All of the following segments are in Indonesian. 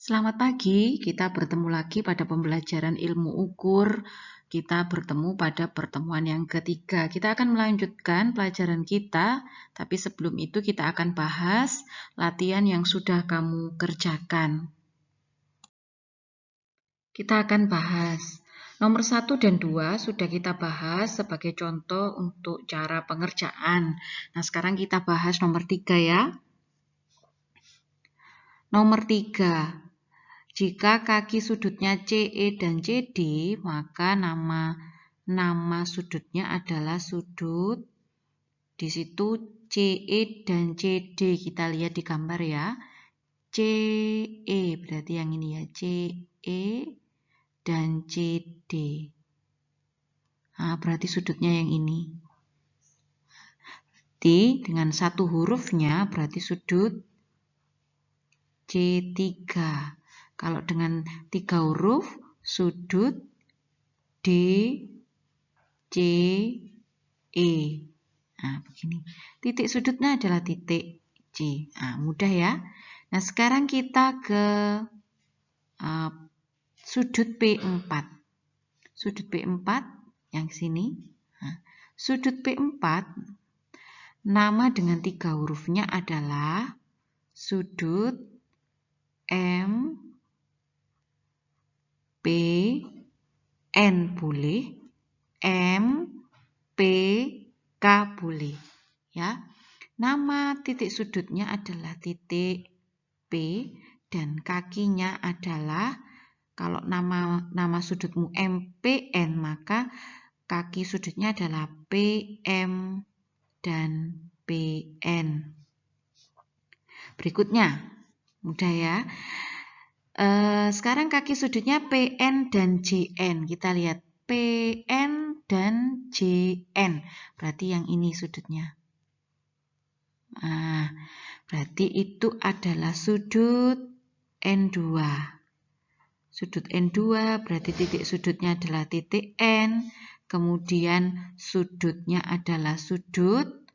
Selamat pagi, kita bertemu lagi pada pembelajaran ilmu ukur. Kita bertemu pada pertemuan yang ketiga. Kita akan melanjutkan pelajaran kita, tapi sebelum itu kita akan bahas latihan yang sudah kamu kerjakan. Kita akan bahas nomor 1 dan 2 sudah kita bahas sebagai contoh untuk cara pengerjaan. Nah, sekarang kita bahas nomor 3 ya. Nomor 3. Jika kaki sudutnya CE dan CD, maka nama sudutnya adalah sudut. Di situ CE dan CD kita lihat di gambar ya. CE berarti yang ini ya, CE dan CD. Nah, berarti sudutnya yang ini. Jadi dengan satu hurufnya berarti sudut C3. Kalau dengan 3 huruf, sudut D, C, E. Nah, begini. Titik sudutnya adalah titik C. Nah, mudah ya. Nah, sekarang kita ke sudut P4. Sudut P4 yang sini. Nah, sudut P4, nama dengan 3 hurufnya adalah sudut M, P, N boleh, M, P, K boleh. Ya. Nama titik sudutnya adalah titik P dan kakinya adalah, kalau nama sudutmu MPN, maka kaki sudutnya adalah PM dan PN. Berikutnya, mudah ya. Sekarang kaki sudutnya PN dan JN. Kita lihat PN dan JN. Berarti yang ini sudutnya. Nah, berarti itu adalah sudut N2. Sudut N2 berarti titik sudutnya adalah titik N. Kemudian sudutnya adalah sudut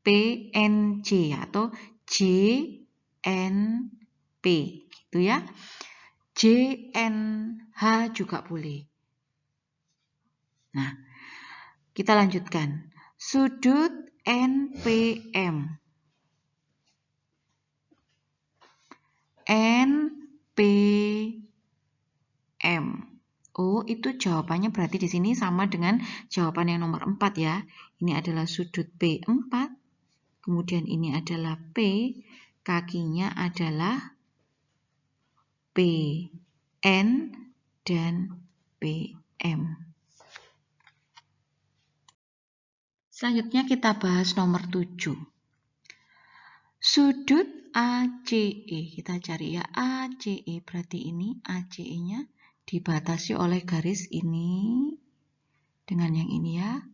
PNJ atau JNP. Gitu ya. JNH juga boleh. Nah, kita lanjutkan. Sudut NPM. NPM. Oh, itu jawabannya berarti di sini sama dengan jawaban yang nomor 4 ya. Ini adalah sudut P4. Kemudian ini adalah P. Kakinya adalah PN dan PM. Selanjutnya kita bahas nomor 7. Sudut ACE. Kita cari ya ACE. Berarti ini ACE-nya dibatasi oleh garis ini dengan yang ini ya.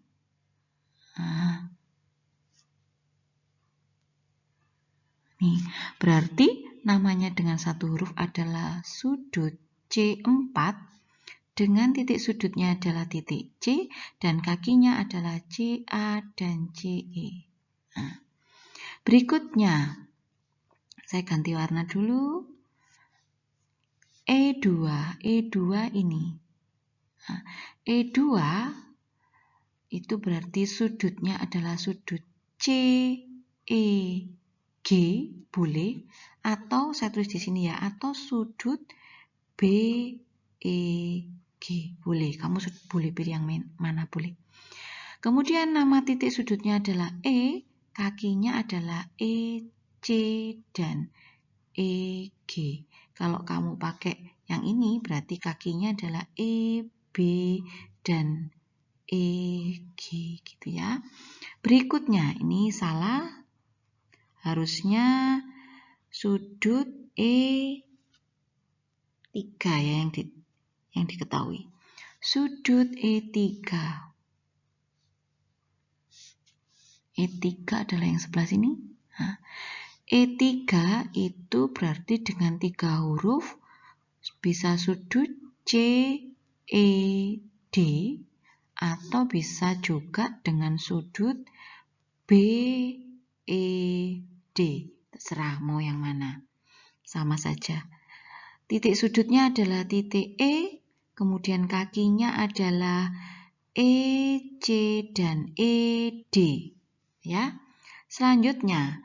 Nah, nih, berarti namanya dengan satu huruf adalah sudut C4 dengan titik sudutnya adalah titik C dan kakinya adalah CA dan CE. Nah, berikutnya, saya ganti warna dulu. E2 ini. Nah, E2 itu berarti sudutnya adalah sudut CEG boleh, atau saya tulis di sini ya, atau sudut BEG boleh. Kamu boleh pilih yang mana boleh. Kemudian nama titik sudutnya adalah E, kakinya adalah EC dan EG. Kalau kamu pakai yang ini berarti kakinya adalah EB dan EG gitu ya. Berikutnya ini salah. Harusnya sudut E3 ya yang diketahui. Sudut E3. E3 adalah yang sebelah sini. Nah, E3 itu berarti dengan 3 huruf bisa sudut CED atau bisa juga dengan sudut BED. Terserah mau yang mana. sama saja. Titik sudutnya adalah titik E, kemudian kakinya adalah EC dan ED. Ya. Selanjutnya,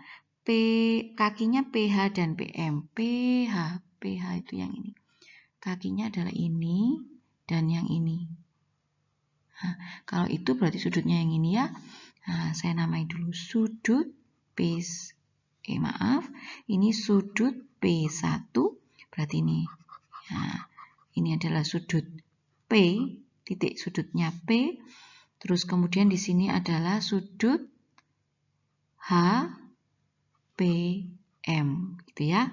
kakinya PH dan PM. PH itu yang ini. Kakinya adalah ini dan yang ini. Nah, kalau itu berarti sudutnya yang ini ya. Nah, saya namai dulu sudut ini sudut P1, berarti ini. Nah, ini adalah sudut P, titik sudutnya P. Terus kemudian di sini adalah sudut HPM, gitu ya.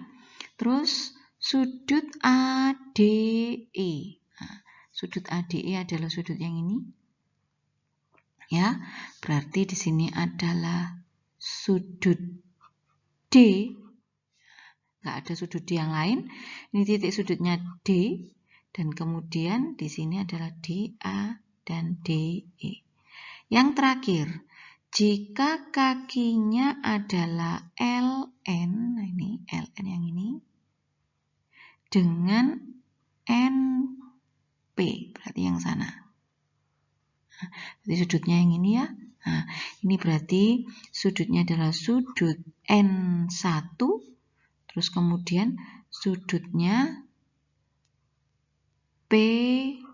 Terus sudut ADE. Nah, sudut ADE adalah sudut yang ini. Ya, berarti di sini adalah sudut D. Nggak ada sudut D yang lain. Ini titik sudutnya D. Dan kemudian di sini adalah DA dan DE. Yang terakhir, jika kakinya adalah LN, nah ini LN yang ini, dengan NP, berarti yang sana. Nah, berarti sudutnya yang ini ya. Nah, ini berarti sudutnya adalah sudut N1, terus kemudian sudutnya PNL,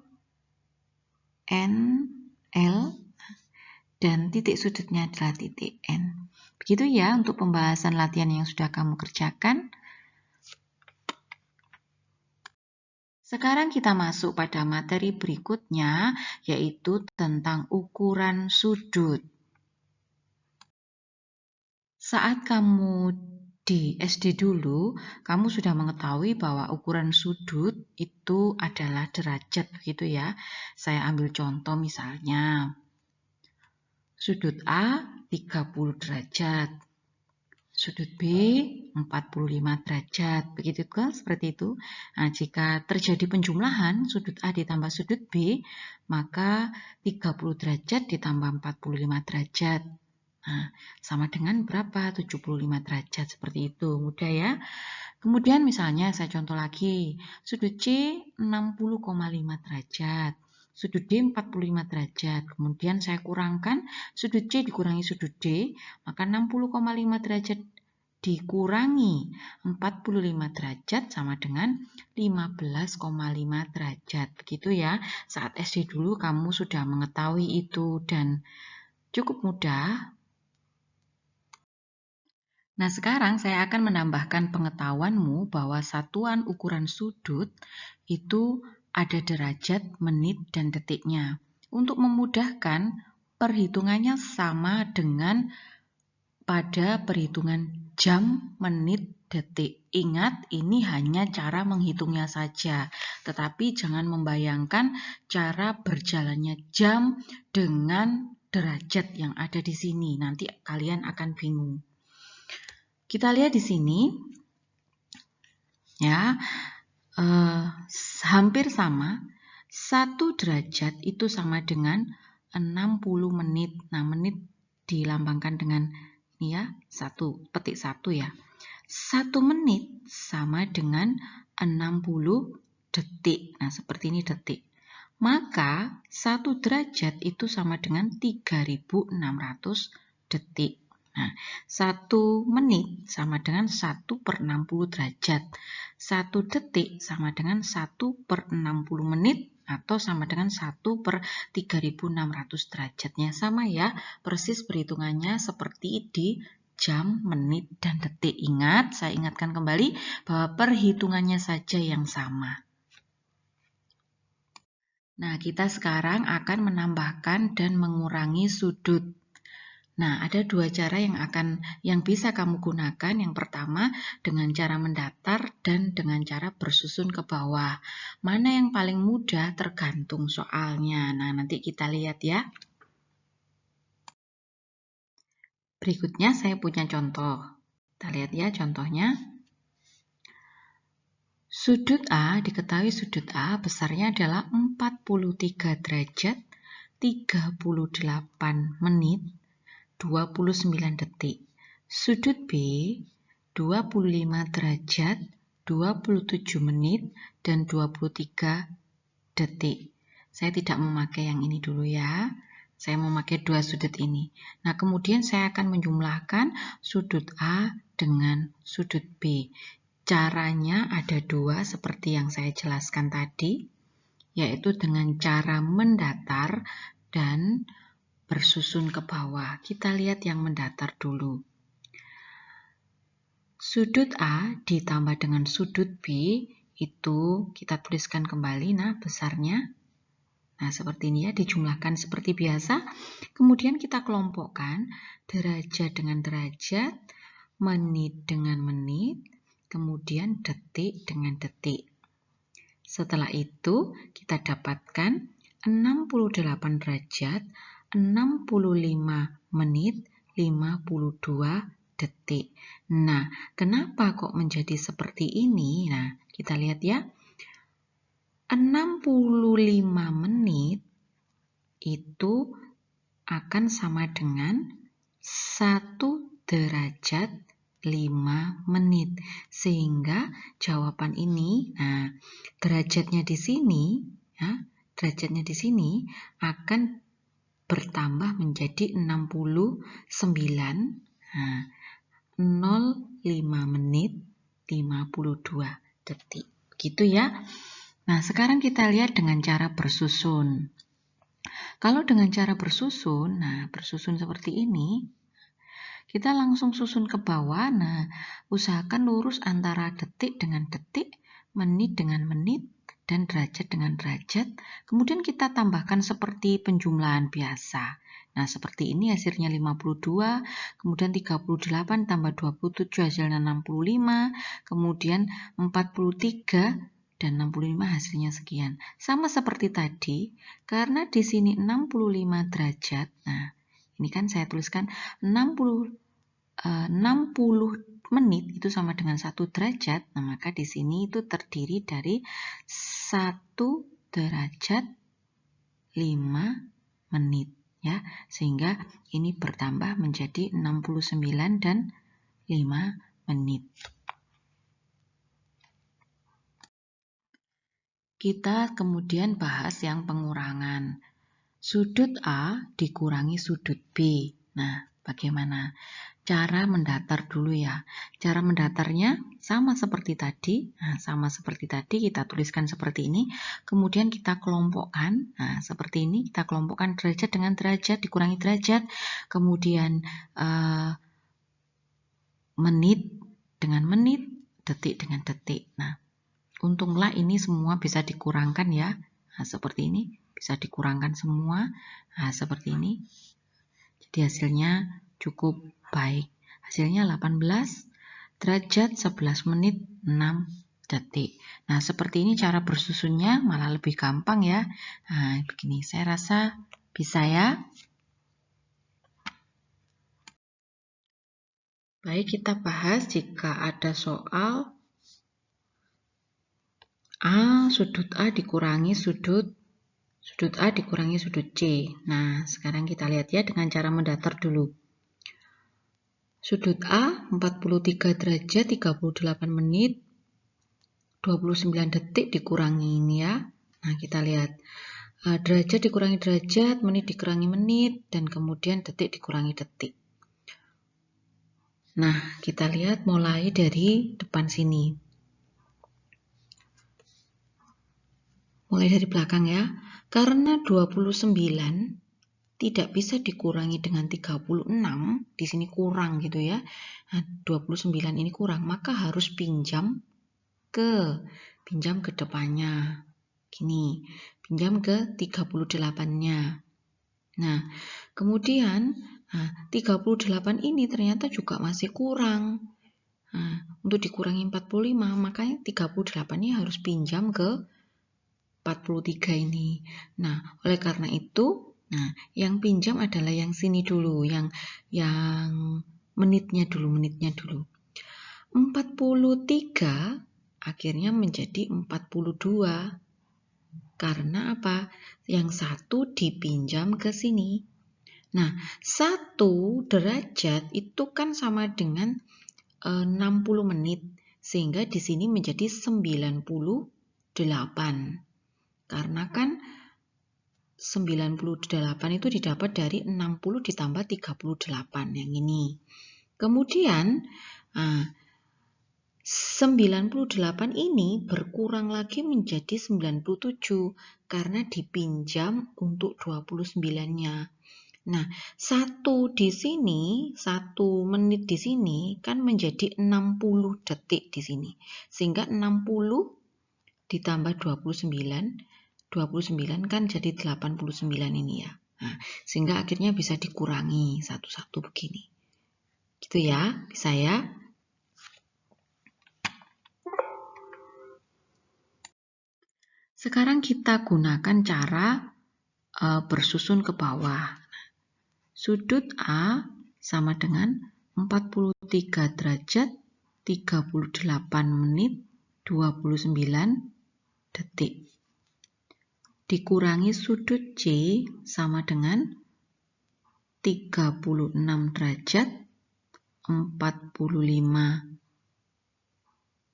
dan titik sudutnya adalah titik N. Begitu ya untuk pembahasan latihan yang sudah kamu kerjakan. Sekarang kita masuk pada materi berikutnya, yaitu tentang ukuran sudut. Saat kamu di SD dulu, kamu sudah mengetahui bahwa ukuran sudut itu adalah derajat, begitu ya. Saya ambil contoh misalnya, sudut A 30 derajat, sudut B 45 derajat, begitu kan? Seperti itu. Nah, jika terjadi penjumlahan sudut A ditambah sudut B, maka 30 derajat ditambah 45 derajat. Nah, sama dengan berapa? 75 derajat, seperti itu. Mudah ya. Kemudian misalnya saya contoh lagi, sudut C 60,5 derajat. Sudut D 45 derajat. Kemudian saya kurangkan sudut C dikurangi sudut D, maka 60,5 derajat dikurangi 45 derajat sama dengan 15,5 derajat. Begitu ya. Saat SD dulu kamu sudah mengetahui itu dan cukup mudah. Nah, sekarang saya akan menambahkan pengetahuanmu bahwa satuan ukuran sudut itu ada derajat, menit, dan detiknya. Untuk memudahkan, perhitungannya sama dengan pada perhitungan jam, menit, detik. Ingat, ini hanya cara menghitungnya saja. Tetapi jangan membayangkan cara berjalannya jam dengan derajat yang ada di sini. Nanti kalian akan bingung. Kita lihat di sini, ya, hampir sama. 1 derajat itu sama dengan 60 menit. Nah, menit dilambangkan dengan ini ya, petik 1 ya. 1 menit sama dengan 60 detik. Nah, seperti ini detik. Maka 1 derajat itu sama dengan 3600 detik. Nah, 1 menit sama dengan 1/60 derajat. 1 detik sama dengan 1/60 menit atau sama dengan 1/3600 derajatnya. Sama ya, persis perhitungannya seperti di jam, menit, dan detik. Ingat, saya ingatkan kembali bahwa perhitungannya saja yang sama. Nah, kita sekarang akan menambahkan dan mengurangi sudut. Nah, ada 2 cara yang bisa kamu gunakan. Yang pertama dengan cara mendatar dan dengan cara bersusun ke bawah. Mana yang paling mudah tergantung soalnya. Nah, nanti kita lihat ya. Berikutnya saya punya contoh. Kita lihat ya contohnya. Sudut A, diketahui sudut A besarnya adalah 43 derajat, 38 menit, 29 detik. Sudut B 25 derajat, 27 menit dan 23 detik. Saya tidak memakai yang ini dulu ya. Saya memakai dua sudut ini. Nah, kemudian saya akan menjumlahkan sudut A dengan sudut B. Caranya ada dua seperti yang saya jelaskan tadi, yaitu dengan cara mendatar dan bersusun ke bawah. Kita lihat yang mendatar dulu. Sudut A ditambah dengan sudut B itu kita tuliskan kembali, nah besarnya. Nah seperti ini ya, dijumlahkan seperti biasa. Kemudian kita kelompokkan derajat dengan derajat, menit dengan menit, kemudian detik dengan detik. Setelah itu kita dapatkan 68 derajat, 65 menit, 52 detik. Nah, kenapa kok menjadi seperti ini? Nah, kita lihat ya. 65 menit itu akan sama dengan 1 derajat 5 menit. Sehingga jawaban ini, nah, derajatnya di sini, ya, derajatnya di sini akan bertambah menjadi 69, nah, 05 menit 52 detik. Begitu ya. Nah, sekarang kita lihat dengan cara bersusun. Kalau dengan cara bersusun, nah bersusun seperti ini, kita langsung susun ke bawah. Nah, usahakan lurus antara detik dengan detik, menit dengan menit, dan derajat dengan derajat. Kemudian kita tambahkan seperti penjumlahan biasa. Nah, seperti ini hasilnya 52, kemudian 38 tambah 27 hasilnya 65, kemudian 43 dan 65 hasilnya sekian. Sama seperti tadi, karena di sini 65 derajat. Nah, ini kan saya tuliskan 60 menit itu sama dengan 1 derajat. Nah, maka di sini itu terdiri dari 1 derajat 5 menit ya. Sehingga ini bertambah menjadi 69 dan 5 menit. Kita kemudian bahas yang pengurangan. Sudut A dikurangi sudut B. Nah, bagaimana? Cara mendatar dulu ya. Cara mendatarnya sama seperti tadi. Nah, sama seperti tadi kita tuliskan seperti ini. Kemudian kita kelompokkan. Nah, seperti ini kita kelompokkan derajat dengan derajat dikurangi derajat. Kemudian menit dengan menit, detik dengan detik. Nah, untunglah ini semua bisa dikurangkan ya. Nah, seperti ini bisa dikurangkan semua. Nah, seperti ini. Jadi hasilnya cukup baik. Hasilnya 18 derajat 11 menit 6 detik. Nah, seperti ini cara bersusunnya malah lebih gampang ya. Nah, begini saya rasa bisa ya. Baik, kita bahas jika ada soal sudut A dikurangi sudut A dikurangi sudut C. Nah, sekarang kita lihat ya dengan cara mendatar dulu. Sudut A 43 derajat 38 menit 29 detik dikurangi ini ya. Nah, kita lihat derajat dikurangi derajat, menit dikurangi menit, dan kemudian detik dikurangi detik. Nah, kita lihat mulai dari depan sini. Mulai dari belakang ya. Karena 29 tidak bisa dikurangi dengan 36, di sini kurang gitu ya. Nah, 29 ini kurang, maka harus pinjam ke depannya. Gini, pinjam ke 38-nya. Nah, kemudian 38 ini ternyata juga masih kurang. Nah, untuk dikurangi 45, makanya 38 ini harus pinjam ke 43 ini. Nah, oleh karena itu, yang pinjam adalah yang sini dulu, yang menitnya dulu. 43 akhirnya menjadi 42. Karena apa? Yang satu dipinjam ke sini. Nah, 1 derajat itu kan sama dengan 60 menit. Sehingga di sini menjadi 98. Karena kan 98 itu didapat dari 60 ditambah 38 yang ini. Kemudian 98 ini berkurang lagi menjadi 97 karena dipinjam untuk 29-nya. Nah, 1 di sini, 1 menit di sini kan menjadi 60 detik di sini. Sehingga 60 ditambah 29 kan jadi 89 ini ya. Nah, sehingga akhirnya bisa dikurangi satu-satu begini. Gitu ya, bisa ya. Sekarang kita gunakan cara bersusun ke bawah. Sudut A sama dengan 43 derajat, 38 menit, 29 detik. Dikurangi sudut C sama dengan 36 derajat, 45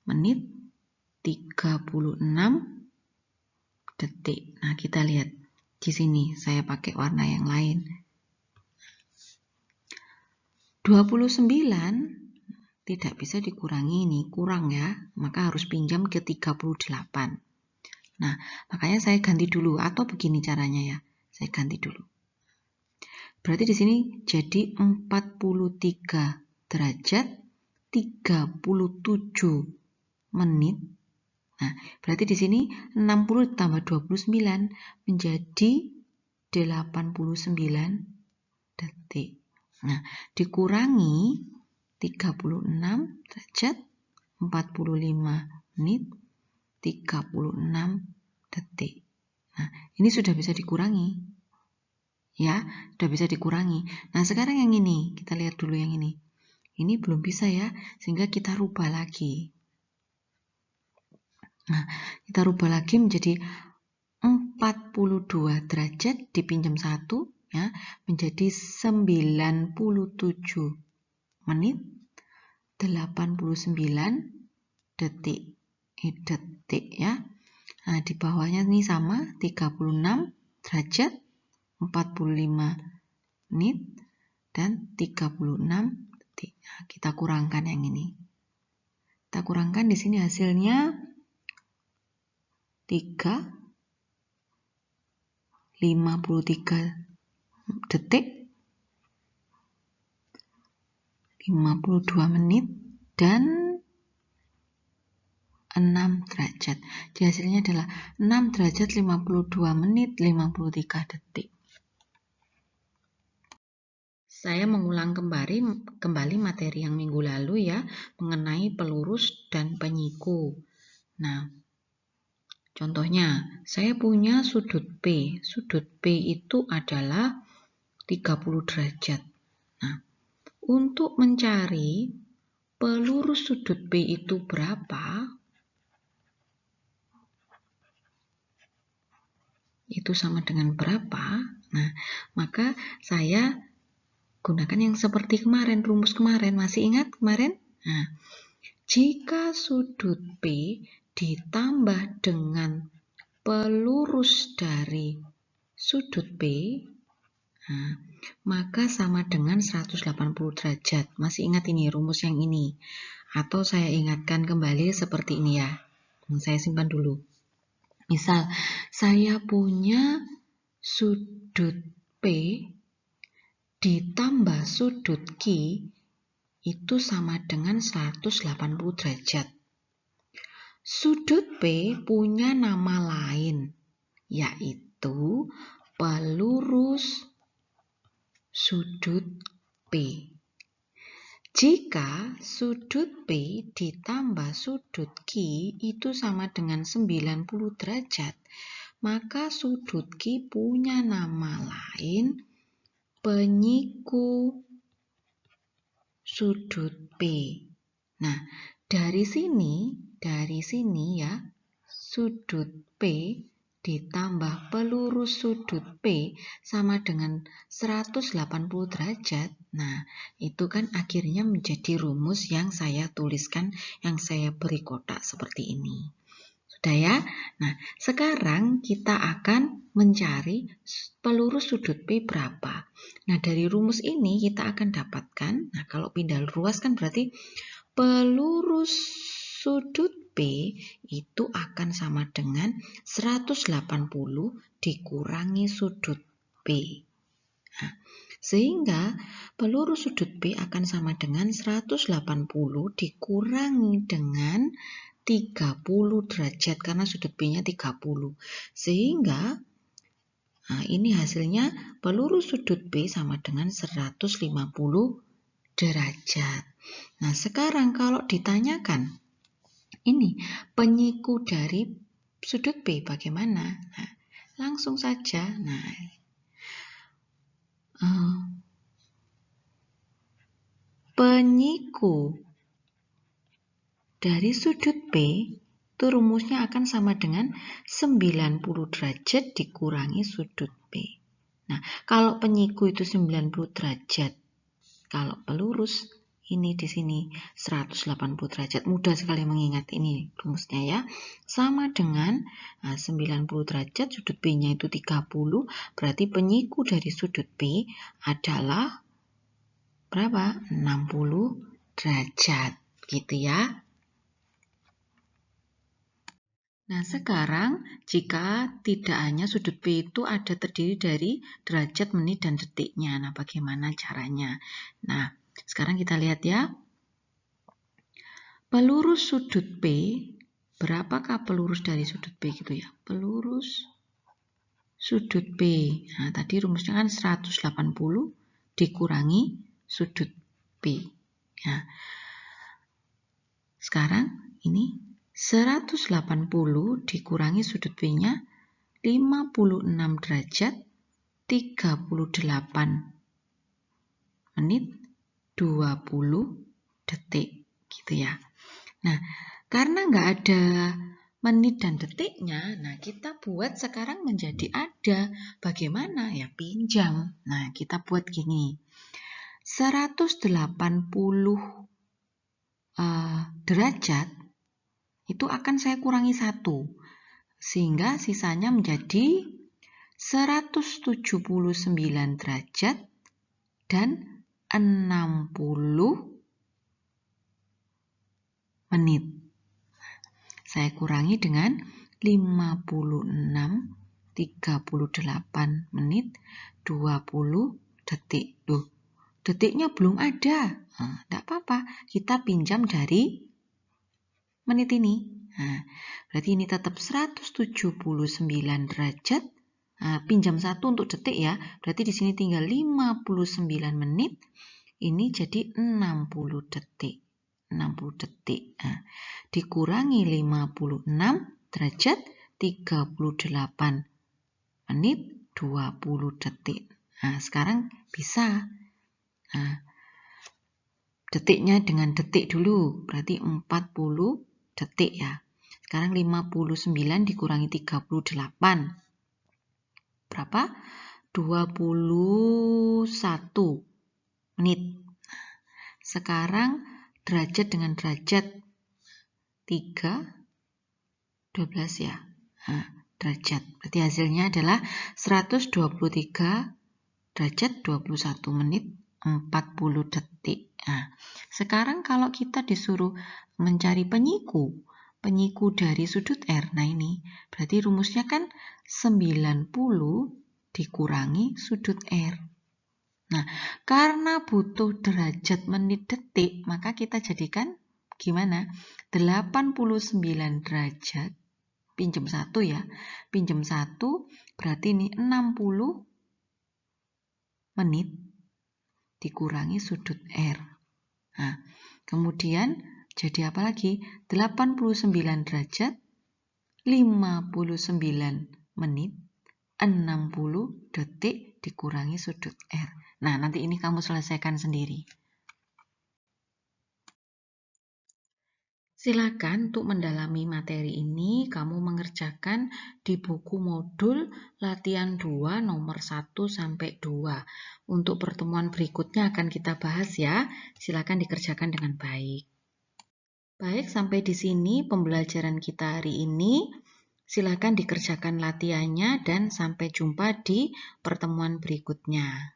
menit, 36 detik. Nah, kita lihat di sini saya pakai warna yang lain. 29 tidak bisa dikurangi ini, kurang ya, maka harus pinjam ke 38. Nah, makanya saya ganti dulu atau begini caranya ya. Saya ganti dulu. Berarti di sini jadi 43 derajat 37 menit. Nah, berarti di sini 60 tambah 29 menjadi 89 detik. Nah, dikurangi 36 derajat 45 menit 36 detik. Nah, ini sudah bisa dikurangi. Ya, sudah bisa dikurangi. Nah, sekarang yang ini, kita lihat dulu yang ini. Ini belum bisa ya, sehingga kita rubah lagi. Nah, kita rubah lagi menjadi 42 derajat dipinjam 1 ya, menjadi 97 menit 89 detik. Detik ya. Nah, di bawahnya ini sama 36 derajat 45 menit dan 36 detik. Nah, kita kurangkan yang ini. Kita kurangkan di sini hasilnya 53 detik, 52 menit, dan 6 derajat. Jadi hasilnya adalah 6 derajat 52 menit 53 detik. Saya mengulang kembali materi yang minggu lalu ya, mengenai pelurus dan penyiku. Nah, contohnya, saya punya sudut P. Sudut P itu adalah 30 derajat. Nah, untuk mencari pelurus sudut P itu berapa, itu sama dengan berapa. Nah, maka saya gunakan yang seperti kemarin, rumus kemarin. Masih ingat kemarin? Nah, jika sudut P ditambah dengan pelurus dari sudut P, nah, maka sama dengan 180 derajat. Masih ingat ini rumus yang ini? Atau saya ingatkan kembali seperti ini ya. Saya simpan dulu. Misal, saya punya sudut P ditambah sudut Q itu sama dengan 180 derajat. Sudut P punya nama lain, yaitu pelurus sudut P. Jika sudut P ditambah sudut Q itu sama dengan 90 derajat, maka sudut Q punya nama lain, penyiku sudut P. Nah, dari sini ya, sudut P ditambah pelurus sudut P sama dengan 180 derajat. Nah, itu kan akhirnya menjadi rumus yang saya tuliskan, yang saya beri kotak seperti ini. Sudah ya? Nah, sekarang kita akan mencari pelurus sudut P berapa. Nah, dari rumus ini kita akan dapatkan, nah kalau pindah ruas kan berarti pelurus sudut P itu akan sama dengan 180 dikurangi sudut P. Nah, sehingga pelurus sudut P akan sama dengan 180 dikurangi dengan 30 derajat karena sudut P-nya 30. Sehingga nah, ini hasilnya pelurus sudut P sama dengan 150 derajat. Nah, sekarang kalau ditanyakan ini penyiku dari sudut P bagaimana? Nah, langsung saja. Nah, penyiku dari sudut P itu rumusnya akan sama dengan 90 derajat dikurangi sudut P. Nah, kalau penyiku itu 90 derajat, kalau pelurus ini di sini 180 derajat. Mudah sekali mengingat ini rumusnya ya. Sama dengan 90 derajat, sudut P-nya itu 30, berarti penyiku dari sudut P adalah berapa? 60 derajat. Gitu ya. Nah, sekarang jika tidak hanya sudut P itu ada terdiri dari derajat, menit, dan detiknya. Nah, bagaimana caranya? Nah, sekarang kita lihat ya. Pelurus sudut P, berapakah pelurus dari sudut P gitu ya? Pelurus sudut P. Nah, tadi rumusnya kan 180 dikurangi sudut P. Nah, sekarang ini 180 dikurangi sudut P-nya 56 derajat 38 menit 20 detik gitu ya. Nah, karena nggak ada menit dan detiknya, nah kita buat sekarang menjadi ada. Bagaimana? Ya pinjam. Nah, kita buat gini. 180 derajat itu akan saya kurangi 1. Sehingga sisanya menjadi 179 derajat dan 60 menit. Saya kurangi dengan 56, 38 menit, 20 detik. Loh, detiknya belum ada. Nah, tidak apa-apa, kita pinjam dari menit ini. Nah, berarti ini tetap 179 derajat. Nah, pinjam 1 untuk detik ya. Berarti di sini tinggal 59 menit. Ini jadi 60 detik. 60 detik. Nah, dikurangi 56 derajat 38 menit 20 detik. Nah, sekarang bisa. Nah, detiknya dengan detik dulu. Berarti 40 detik ya. Sekarang 59 dikurangi 38. Berapa? 21 menit. Sekarang derajat dengan derajat 3, 12 ya. Nah, derajat. Berarti hasilnya adalah 123 derajat 21 menit 40 detik. Nah, sekarang kalau kita disuruh mencari penyiku dari sudut R, nah ini berarti rumusnya kan 90 dikurangi sudut R. Nah, karena butuh derajat, menit, detik, maka kita jadikan gimana? 89 derajat, pinjam 1 ya. Pinjam 1 berarti ini 60 menit dikurangi sudut R. Nah, kemudian jadi apa lagi? 89 derajat, 59 menit, 60 detik dikurangi sudut R. Nah, nanti ini kamu selesaikan sendiri. Silakan untuk mendalami materi ini, kamu mengerjakan di buku modul latihan 2 nomor 1 sampai 2. Untuk pertemuan berikutnya akan kita bahas ya. Silakan dikerjakan dengan baik. Baik, sampai di sini pembelajaran kita hari ini. Silakan dikerjakan latihannya dan sampai jumpa di pertemuan berikutnya.